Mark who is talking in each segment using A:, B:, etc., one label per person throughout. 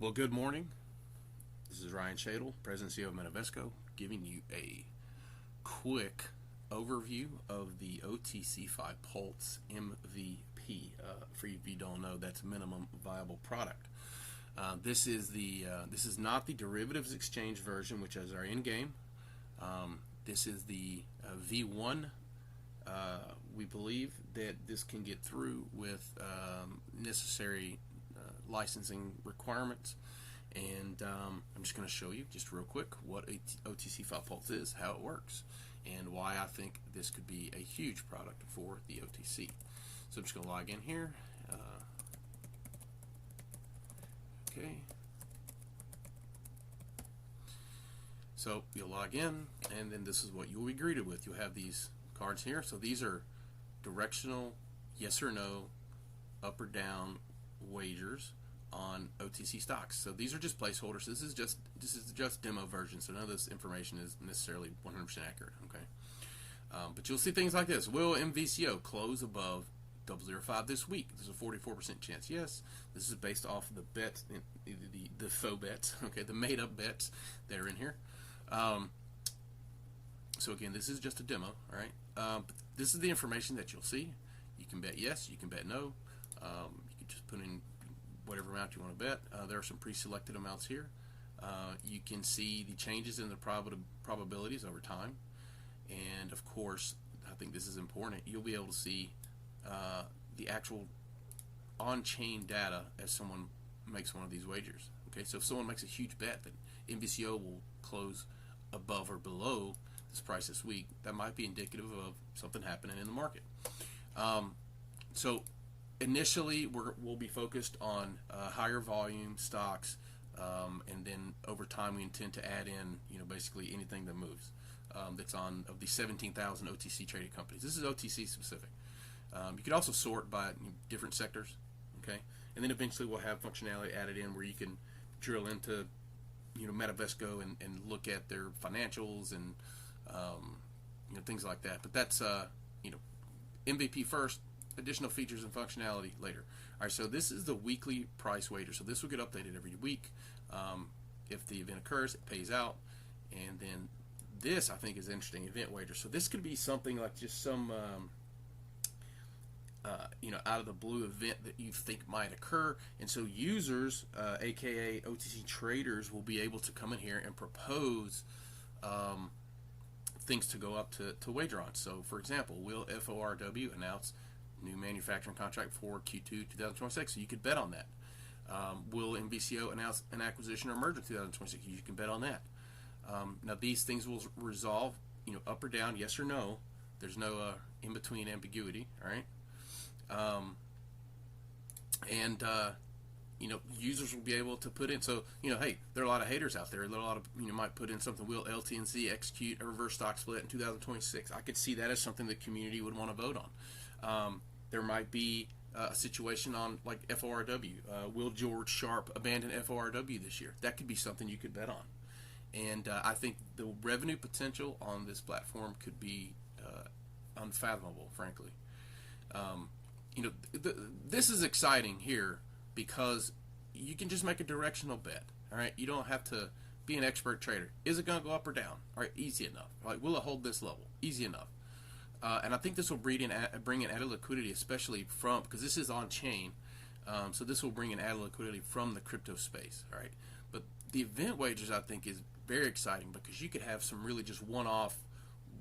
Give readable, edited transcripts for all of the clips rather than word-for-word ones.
A: Well, good morning. This is Ryan Shadle, President and CEO of Metavesco, giving you a quick overview of the OTCfi Pulse MVP. For you if you don't know, that's minimum viable product. This is not the derivatives exchange version, which is our in game. This is the V1. We believe that this can get through with necessary licensing requirements, and I'm just going to show you just real quick what OTCfi Pulse is, how it works, and why I think this could be a huge product for the OTC. So I'm just going to log in here. Okay. So you'll log in, and then this is what you'll be greeted with. You'll have these cards here. So these are directional yes or no, up or down wagers on OTC stocks. So these are just placeholders. This is just demo version. So none of this information is necessarily 100% accurate. Okay, but you'll see things like this. Will MVCO close above 0.05 this week? There's a 44% chance. Yes. This is based off of the bets, the faux bets. Okay, the made-up bets that are in here. So again, this is just a demo. All right. But this is the information that you'll see. You can bet yes. You can bet no. You can just put in whatever amount you want to bet. There are some pre-selected amounts here. You can see the changes in the probabilities over time, and of course, I think this is important. You'll be able to see the actual on-chain data as someone makes one of these wagers. Okay, so if someone makes a huge bet that MVCO will close above or below this price this week, that might be indicative of something happening in the market. So initially, we'll be focused on higher volume stocks, and then over time we intend to add in, basically anything that moves. That's on of the 17,000 OTC traded companies. This is OTC specific. You could also sort by different sectors, okay, and then eventually we'll have functionality added in where you can drill into, Metavesco and look at their financials and things like that. But that's MVP first. Additional features and functionality later. All right, so this is the weekly price wager. So this will get updated every week. If the event occurs, it pays out. And then this, I think, is interesting, event wager. So this could be something like just some, out of the blue event that you think might occur. And so users, aka OTC traders, will be able to come in here and propose things to go up to wager on. So, for example, will FORW announce new manufacturing contract for Q2 2026? So you could bet on that. Will MVCO announce an acquisition or merger in 2026? You can bet on that. Now these things will resolve, up or down, yes or no. There's no in-between ambiguity. All right. Users will be able to put in. So hey, there are a lot of haters out there. There are a lot of might put in something. Will LTNC execute a reverse stock split in 2026? I could see that as something the community would want to vote on. There might be a situation on like FORW. Will George Sharp abandon FORW this year? That could be something you could bet on. And I think the revenue potential on this platform could be unfathomable, frankly. This is exciting here because you can just make a directional bet. All right, you don't have to be an expert trader. Is it going to go up or down? All right, easy enough. Like, will it hold this level? Easy enough. And I think this will bring in added liquidity, especially because this is on chain. So this will bring in added liquidity from the crypto space. All right, but the event wagers, I think, is very exciting because you could have some really just one-off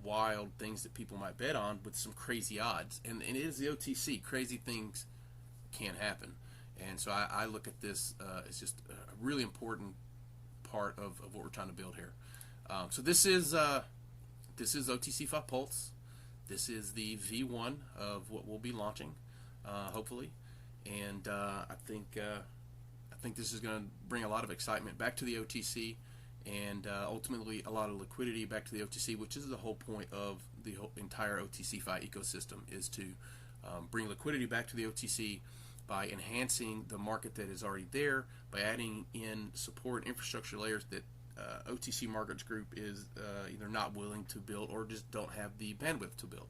A: wild things that people might bet on with some crazy odds. And it is the OTC. Crazy things can happen. And so I look at this as just a really important part of what we're trying to build here. So this is OTCfi Pulse. This is the V1 of what we'll be launching, hopefully, and I think this is going to bring a lot of excitement back to the OTC, and ultimately a lot of liquidity back to the OTC, which is the whole point of the whole entire OTCfi ecosystem, is to bring liquidity back to the OTC by enhancing the market that is already there, by adding in support infrastructure layers that OTC Markets Group is either not willing to build or just don't have the bandwidth to build.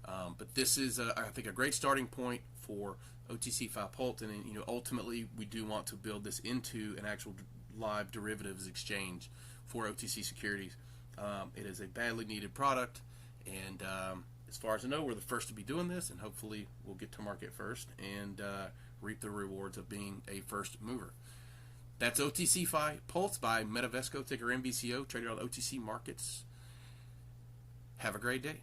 A: But this is, I think, a great starting point for OTCfi Pulse, and ultimately we do want to build this into an actual live derivatives exchange for OTC securities. It is a badly needed product, and as far as I know, we're the first to be doing this, and hopefully we'll get to market first and reap the rewards of being a first mover. That's OTCfi Pulse by Metavesco, ticker MVCO, traded on OTC markets. Have a great day.